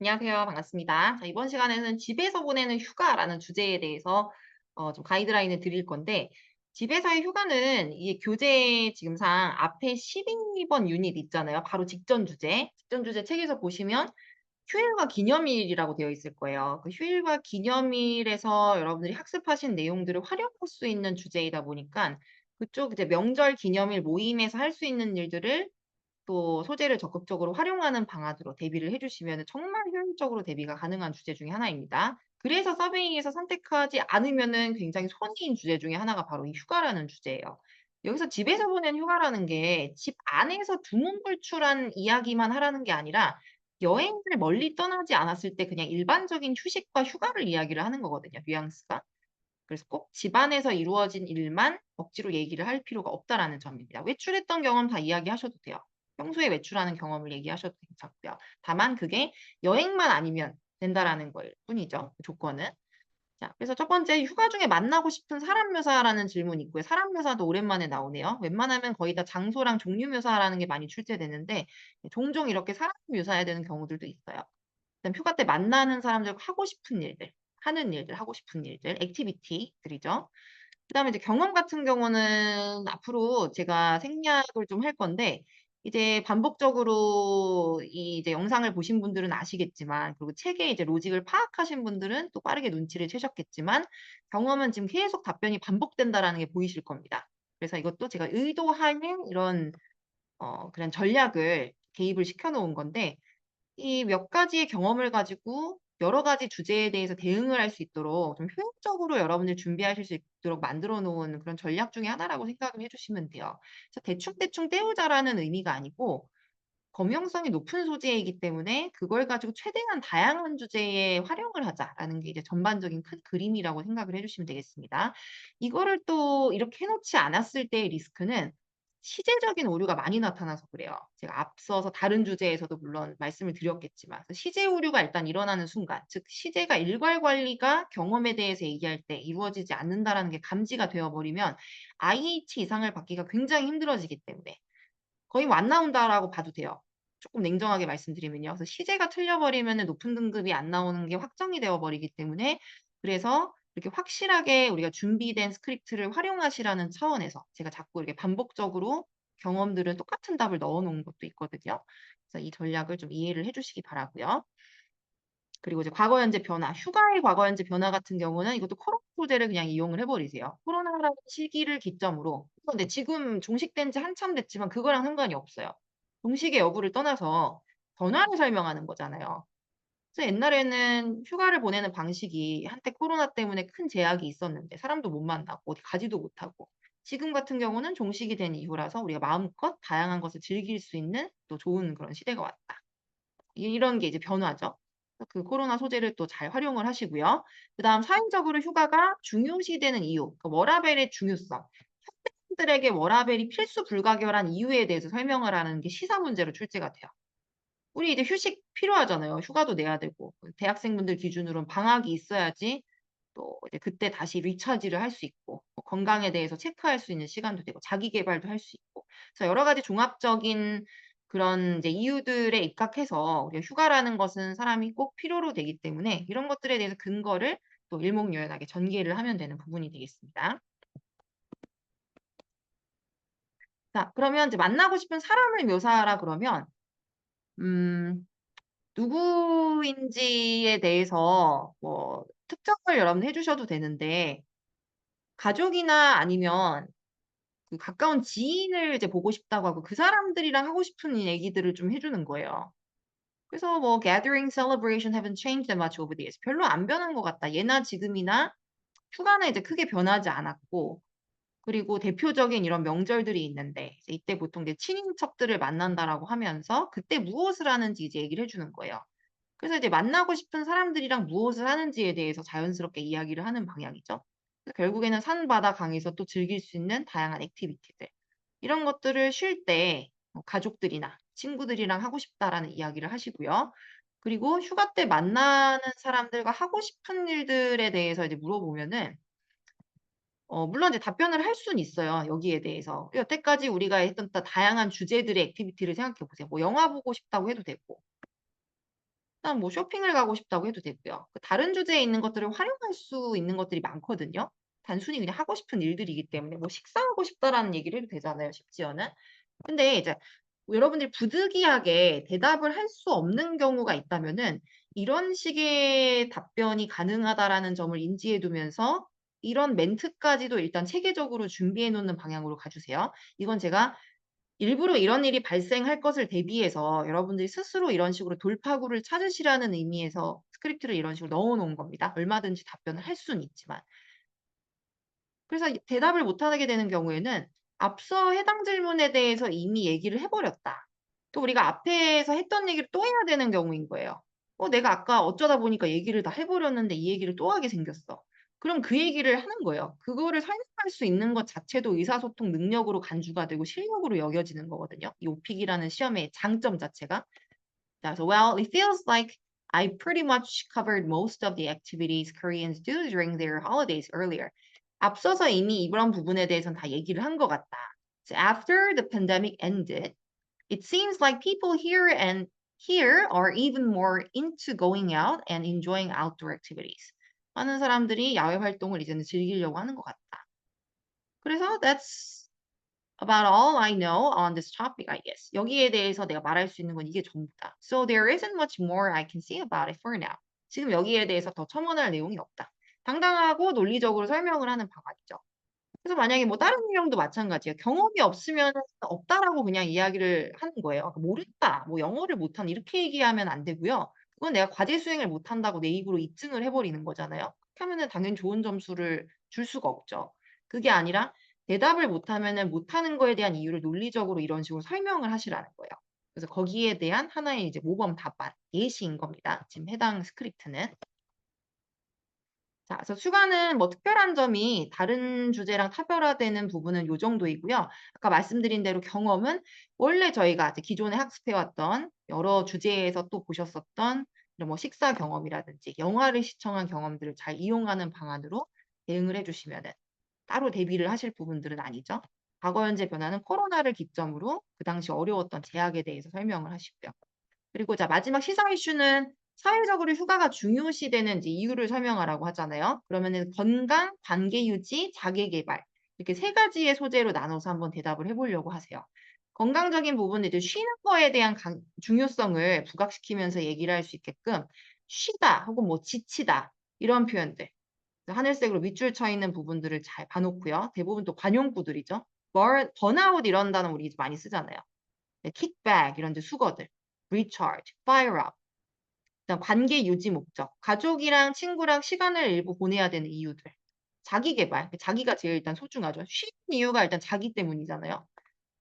안녕하세요. 반갑습니다. 자, 이번 시간에는 집에서 보내는 휴가라는 주제에 대해서 좀 가이드라인을 드릴 건데, 집에서의 휴가는 이게 교재 지금상 앞에 12번 유닛 있잖아요. 바로 직전 주제. 직전 주제 책에서 보시면 휴일과 기념일이라고 되어 있을 거예요. 그 휴일과 기념일에서 여러분들이 학습하신 내용들을 활용할 수 있는 주제이다 보니까 그쪽 이제 명절 기념일 모임에서 할 수 있는 일들을 또 소재를 적극적으로 활용하는 방안으로 대비를 해 주시면은 정말 효율적으로 대비가 가능한 주제 중에 하나입니다. 그래서 서베이에서 선택하지 않으면은 굉장히 손해인 주제 중에 하나가 바로 이 휴가라는 주제예요. 여기서 집에서 보낸 휴가라는 게 집 안에서 두문불출한 이야기만 하라는 게 아니라 여행을 멀리 떠나지 않았을 때 그냥 일반적인 휴식과 휴가를 이야기를 하는 거거든요, 뉘앙스가. 그래서 꼭 집안에서 이루어진 일만 억지로 얘기를 할 필요가 없다라는 점입니다. 외출했던 경험 다 이야기하셔도 돼요. 평소에 외출하는 경험을 얘기하셔도 괜찮고요. 다만 그게 여행만 아니면 된다라는 거일 뿐이죠, 그 조건은. 자, 그래서 첫 번째 휴가 중에 만나고 싶은 사람 묘사라는 질문이 있고요. 사람 묘사도 오랜만에 나오네요. 웬만하면 거의 다 장소랑 종류 묘사라는 게 많이 출제되는데 종종 이렇게 사람 묘사해야 되는 경우들도 있어요. 그다음 휴가 때 만나는 사람들과 하고 싶은 일들, 하는 일들, 하고 싶은 일들, 액티비티들이죠. 그다음에 이제 경험 같은 경우는 앞으로 제가 생략을 좀 할 건데 이제 반복적으로 이 이제 영상을 보신 분들은 아시겠지만, 그리고 책의 이제 로직을 파악하신 분들은 또 빠르게 눈치를 채셨겠지만, 경험은 지금 계속 답변이 반복된다라는 게 보이실 겁니다. 그래서 이것도 제가 의도하는 이런 그런 전략을 개입을 시켜 놓은 건데, 이 몇 가지의 경험을 가지고 여러 가지 주제에 대해서 대응을 할 수 있도록 좀 효율적으로 여러분들이 준비하실 수 있도록 만들어 놓은 그런 전략 중에 하나라고 생각을 해 주시면 돼요. 그래서 대충대충 때우자라는 의미가 아니고 범용성이 높은 소재이기 때문에 그걸 가지고 최대한 다양한 주제에 활용을 하자라는 게 이제 전반적인 큰 그림이라고 생각을 해 주시면 되겠습니다. 이거를 또 이렇게 해 놓지 않았을 때의 리스크는 시제적인 오류가 많이 나타나서 그래요. 제가 앞서서 다른 주제에서도 물론 말씀을 드렸겠지만, 그 시제 오류가 일단 일어나는 순간, 즉 시제가 일괄 관리가 경험에 대해서 얘기할 때 이루어지지 않는다라는 게 감지가 되어 버리면 IH 이상을 받기가 굉장히 힘들어지기 때문에 거의 뭐 안 나온다라고 봐도 돼요. 쪼끔 냉정하게 말씀드리면요. 그래서 시제가 틀려 버리면은 높은 등급이 안 나오는 게 확정이 되어 버리기 때문에, 그래서 이렇게 확실하게 우리가 준비된 스크립트를 활용하시라는 차원에서 제가 자꾸 이렇게 반복적으로 경험들은 똑같은 답을 넣어 놓은 것도 있거든요. 그래서 이 전략을 좀 이해를 해 주시기 바라고요. 그리고 이제 과거, 현재 변화, 휴가의 과거, 현재 변화 같은 경우는 이것도 코로나 소재를 그냥 이용을 해 버리세요. 코로나라는 시기를 기점으로, 근데 지금 종식된 지 한참 됐지만 그거랑 상관이 없어요. 종식의 여부를 떠나서 변화를 설명하는 거잖아요. 그래서 옛날에는 휴가를 보내는 방식이 한때 코로나 때문에 큰 제약이 있었는데 사람도 못 만나고 어디 가지도 못하고, 지금 같은 경우는 종식이 된 이후라서 우리가 마음껏 다양한 것을 즐길 수 있는 또 좋은 그런 시대가 왔다. 이런 게 이제 변화죠. 그 코로나 소재를 또 잘 활용을 하시고요. 그다음 사회적으로 휴가가 중요시되는 이유, 그 워라밸의 중요성. 현대인들에게 워라밸이 필수 불가결한 이유에 대해서 설명을 하는 게 시사 문제로 출제가 돼요. 우리 이제 휴식 필요하잖아요. 휴가도 내야 되고. 대학생분들 기준으로는 방학이 있어야지 또 이제 그때 다시 리차지를 할 수 있고, 뭐 건강에 대해서 체크할 수 있는 시간도 되고 자기 계발도 할 수 있고. 그래서 여러 가지 종합적인 그런 이제 이유들에 입각해서 우리가 휴가라는 것은 사람이 꼭 필요로 되기 때문에 이런 것들에 대해서 근거를 또 일목요연하게 전개를 하면 되는 부분이 되겠습니다. 자, 그러면 이제 만나고 싶은 사람을 묘사하라 그러면 음 누구인지에 대해서 뭐 특정을 여러분 해 주셔도 되는데, 가족이나 아니면 그 가까운 지인을 이제 보고 싶다고 하고 그 사람들이랑 하고 싶은 얘기들을 좀 해 주는 거예요. 그래서 뭐 "Gathering, celebration haven't changed that much over the years." 별로 안 변한 것 같다. 예나 지금이나 휴가는 이제 크게 변하지 않았고, 그리고 대표적인 이런 명절들이 있는데 이제 이때 보통 이제 친인척들을 만난다라고 하면서 그때 무엇을 하는지 이제 얘기를 해 주는 거예요. 그래서 이제 만나고 싶은 사람들이랑 무엇을 하는지에 대해서 자연스럽게 이야기를 하는 방향이죠. 그래서 결국에는 산, 바다, 강에서 또 즐길 수 있는 다양한 액티비티들. 이런 것들을 쉴 때 가족들이나 친구들이랑 하고 싶다라는 이야기를 하시고요. 그리고 휴가 때 만나는 사람들과 하고 싶은 일들에 대해서 이제 물어보면은 물론 이제 답변을 할 수는 있어요, 여기에 대해서. 여태까지 우리가 했던 다양한 주제들의 액티비티를 생각해 보세요. 뭐 영화 보고 싶다고 해도 되고, 일단 뭐 쇼핑을 가고 싶다고 해도 되고요. 그 다른 주제에 있는 것들을 활용할 수 있는 것들이 많거든요. 단순히 그냥 하고 싶은 일들이기 때문에 뭐 식사하고 싶다라는 얘기를 해도 되잖아요, 심지어는. 근데 이제 여러분들이 부득이하게 대답을 할 수 없는 경우가 있다면은 이런 식의 답변이 가능하다라는 점을 인지해 두면서 이런 멘트까지도 일단 체계적으로 준비해 놓는 방향으로 가주세요. 이건 제가 일부러 이런 일이 발생할 것을 대비해서 여러분들이 스스로 이런 식으로 돌파구를 찾으시라는 의미에서 스크립트를 이런 식으로 넣어 놓은 겁니다. 얼마든지 답변을 할 수는 있지만. 그래서 이 대답을 못 하게 되는 경우에는 앞서 해당 질문에 대해서 이미 얘기를 해 버렸다. 또 우리가 앞에서 했던 얘기를 또 해야 되는 경우인 거예요. 내가 아까 어쩌다 보니까 얘기를 다 해 버렸는데 이 얘기를 또 하게 생겼어." 그럼 그 얘기를 하는 거예요. 그거를 설명할 수 있는 것 자체도 의사소통 능력으로 간주가 되고 실력으로 여겨지는 거거든요, 이 오픽이라는 시험의 장점 자체가. 자, so well, it feels like I pretty much covered most of the activities Koreans do during their holidays earlier. 앞서서 이미 이런 부분에 대해서는 다 얘기를 한 것 같다. So after the pandemic ended, it seems like people here are even more into going out and enjoying outdoor activities. 많은 사람들이 야외 활동을 이제는 즐기려고 하는 것 같다. 그래서 that's about all I know on this topic, I guess. 여기에 대해서 내가 말할 수 있는 건 이게 전부다. So there isn't much more I can say about it for now. 지금 여기에 대해서 더 첨언할 내용이 없다. 당당하고 논리적으로 설명을 하는 방안이죠. 그래서 만약에 뭐 다른 유형도 마찬가지예요. 경험이 없으면은 없다라고 그냥 이야기를 하는 거예요. 모른다, 뭐 영어를 못한다 이렇게 얘기하면 안 되고요. 그건 내가 과제 수행을 못한다고 내 입으로 입증을 해 버리는 거잖아요. 그렇게 하면은 당연히 좋은 점수를 줄 수가 없죠. 그게 아니라 대답을 못하면은 못하는 거에 대한 이유를 논리적으로 이런 식으로 설명을 하시라는 거예요. 그래서 거기에 대한 하나의 이제 모범 답안, 예시인 겁니다. 지금 해당 스크립트는. 자, 그래서 휴가는 뭐 특별한 점이 다른 주제랑 차별화되는 부분은 요 정도이고요. 아까 말씀드린 대로 경험은 원래 저희가 이제 기존에 학습해 왔던 여러 주제에서 또 보셨었던 이런 뭐 식사 경험이라든지 영화를 시청한 경험들을 잘 이용하는 방안으로 대응을 해 주시면은 따로 대비를 하실 부분들은 아니죠. 과거, 현재 변화는 코로나를 기점으로 그 당시 어려웠던 제약에 대해서 설명을 하시고요. 그리고 자, 마지막 시사 이슈는 사회적으로 휴가가 중요시되는 이제 이유를 설명하라고 하잖아요. 그러면은 건강, 관계 유지, 자기 계발 이렇게 세 가지의 소재로 나눠서 한번 대답을 해 보려고 하세요. 건강적인 부분은 이제 쉬는 거에 대한 중요성을 부각시키면서 얘기를 할 수 있게끔 쉬다 혹은 뭐 지치다 이런 표현들. 하늘색으로 밑줄 쳐 있는 부분들을 잘 봐 놓고요. 대부분 또 관용구들이죠. 번아웃 이런 단어 우리 이제 많이 쓰잖아요. 네, 킥백 이런 이제 수거들. recharge, fire up. 그다음 관계 유지 목적. 가족이랑 친구랑 시간을 일부 보내야 되는 이유들. 자기 계발. 자기가 제일 일단 소중하죠. 쉬는 이유가 일단 자기 때문이잖아요.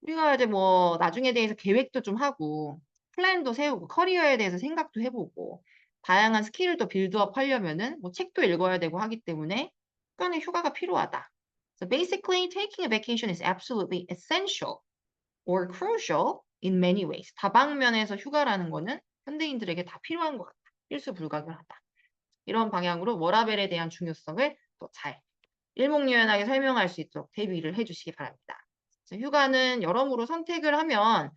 우리가 이제 뭐 나중에 대해서 계획도 좀 하고 플랜도 세우고 커리어에 대해서 생각도 해 보고 다양한 스킬을 또 빌드업 하려면은 뭐 책도 읽어야 되고 하기 때문에 약간의 휴가가 필요하다. So basically taking a vacation is absolutely essential or crucial in many ways. 다방면에서 휴가라는 거는 현대인들에게 다 필요한 것 같다. 필수 불가결하다. 이런 방향으로 워라밸에 대한 중요성을 또 잘 일목요연하게 설명할 수 있도록 대비를 해 주시기 바랍니다. 그래서 휴가는 여러모로 선택을 하면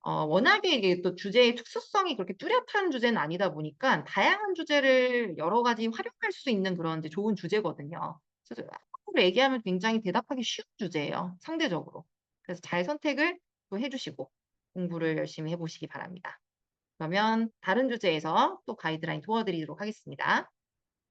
워낙에 이게 또 주제의 특수성이 그렇게 뚜렷한 주제는 아니다 보니까 다양한 주제를 여러 가지 활용할 수 있는 그런 이제 좋은 주제거든요. 그래서 한국어로 얘기하면 굉장히 대답하기 쉬운 주제예요, 상대적으로. 그래서 잘 선택을 또 해 주시고 공부를 열심히 해 보시기 바랍니다. 그러면 다른 주제에서 또 가이드라인 도와드리도록 하겠습니다.